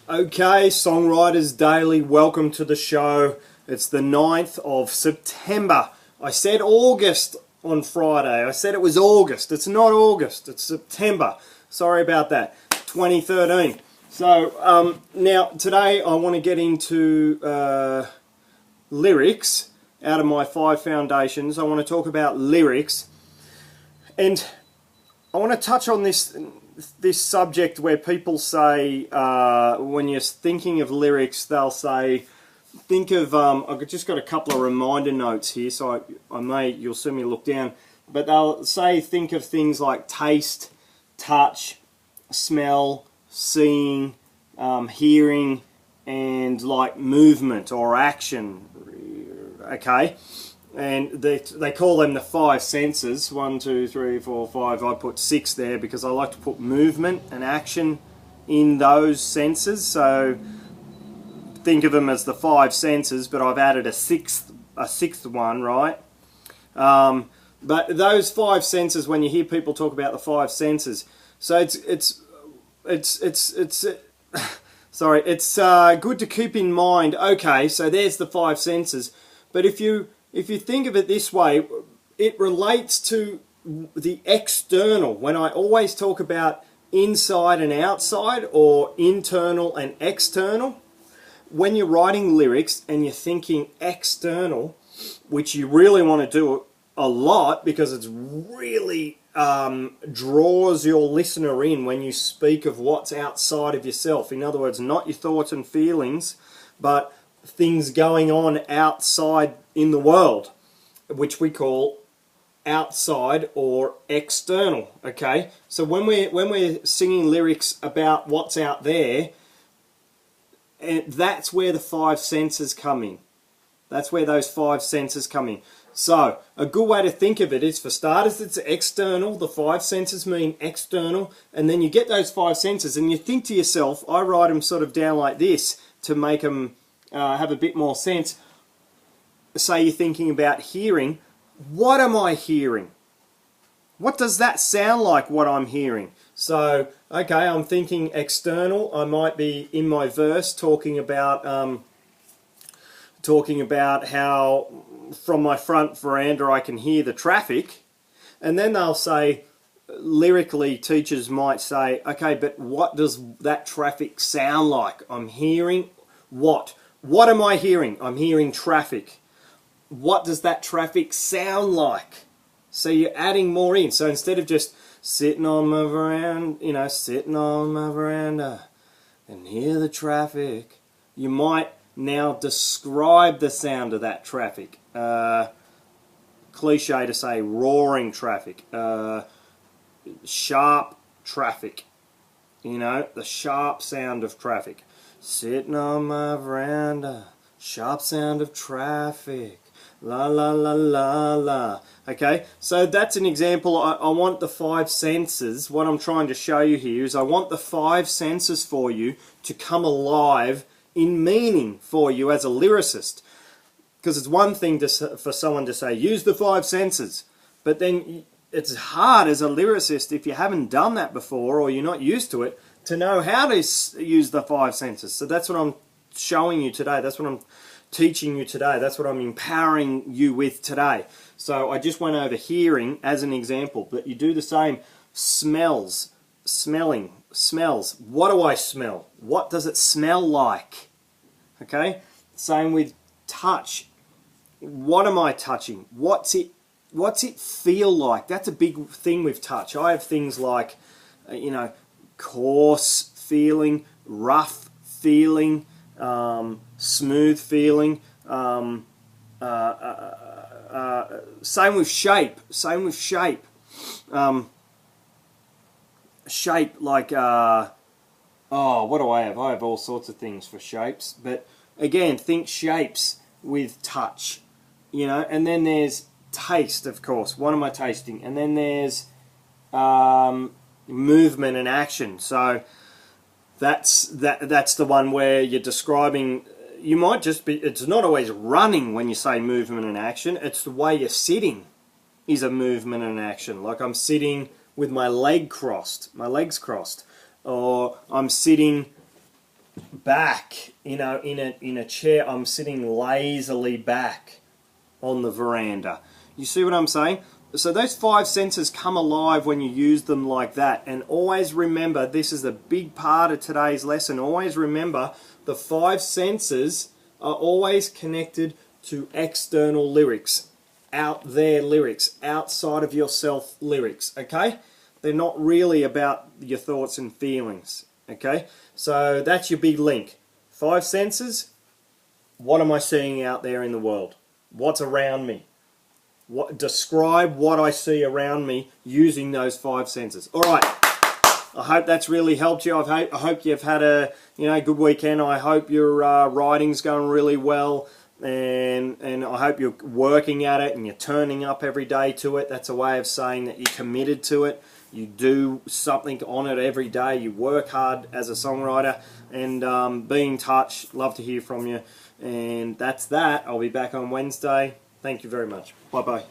Okay, Songwriters Daily, welcome to the show. It's the 9th of September. I said August on Friday. I said it was August. It's not August, it's September. Sorry about that. 2013. So, now today I want to get into lyrics out of my 5 foundations. I want to talk about lyrics. And I want to touch on this subject where people say, when you're thinking of lyrics, they'll say, think of, I've just got a couple of reminder notes here, so you'll see me look down, but they'll say, think of things like taste, touch, smell, seeing, hearing, and like movement or action, okay? And they call them the 5 senses. 1, 2, 3, 4, 5. I put 6 there because I like to put movement and action in those senses. So think of them as the 5 senses, but I've added a sixth one, right? But those 5 senses, when you hear people talk about the 5 senses, so it's sorry, it's good to keep in mind. Okay, so there's the 5 senses, but if you think of it this way, it relates to the external. When I always talk about inside and outside, or internal and external, when you're writing lyrics and you're thinking external, which you really want to do a lot because it's really draws your listener in when you speak of what's outside of yourself. In other words, not your thoughts and feelings, but things going on outside in the world, which we call outside or external. Okay, so when we're singing lyrics about what's out there, and that's where the 5 senses come in. That's where those 5 senses come in. So a good way to think of it is, for starters, it's external. The 5 senses mean external, and then you get those 5 senses and you think to yourself, I write them sort of down like this to make them have a bit more sense. Say you're thinking about hearing. What am I hearing? What does that sound like, what I'm hearing? So, okay, I'm thinking external. I might be in my verse talking about how from my front veranda I can hear the traffic. And then they'll say, lyrically, teachers might say, okay, but what does that traffic sound like? I'm hearing what? What am I hearing? I'm hearing traffic. What does that traffic sound like? So you're adding more in. So instead of just sitting on my veranda, sitting on my veranda and hear the traffic, you might now describe the sound of that traffic. Cliche to say roaring traffic, sharp traffic, the sharp sound of traffic. Sitting on my veranda, sharp sound of traffic, la la la la la. Okay, so that's an example. I want the 5 senses. What I'm trying to show you here is I want the 5 senses for you to come alive in meaning for you as a lyricist. Because it's one thing for someone to say, use the 5 senses, but then it's hard as a lyricist, if you haven't done that before or you're not used to it, to know how to use the 5 senses. So that's what I'm showing you today. That's what I'm teaching you today. That's what I'm empowering you with today. So I just went over hearing as an example, but you do the same. Smells, smelling, smells. What do I smell? What does it smell like? Okay? Same with touch. What am I touching? What's it feel like? That's a big thing with touch. I have things like, coarse feeling, rough feeling, smooth feeling. Same with shape. Shape, like, what do I have? I have all sorts of things for shapes. But again, think shapes with touch, and then there's taste, of course. What am I tasting? And then there's movement and action. So that's the one where you're describing. You might just be, it's not always running when you say movement and action. It's the way you're sitting is a movement and action. Like I'm sitting with my legs crossed, or I'm sitting back, in a chair. I'm sitting lazily back on the veranda. You see what I'm saying? So those five senses come alive when you use them like that. And always remember, this is a big part of today's lesson. Always remember, the five senses are always connected to external lyrics, out there lyrics, outside of yourself lyrics, okay? They're not really about your thoughts and feelings, okay? So that's your big link. Five senses, what am I seeing out there in the world? What's around me? Describe what I see around me using those five senses. All right. I hope that's really helped you. I hope you've had a good weekend. I hope your writing's going really well, and I hope you're working at it and you're turning up every day to it. That's a way of saying that you're committed to it. You do something on it every day. You work hard as a songwriter, and be in touch. Love to hear from you. And that's that. I'll be back on Wednesday. Thank you very much. Bye-bye.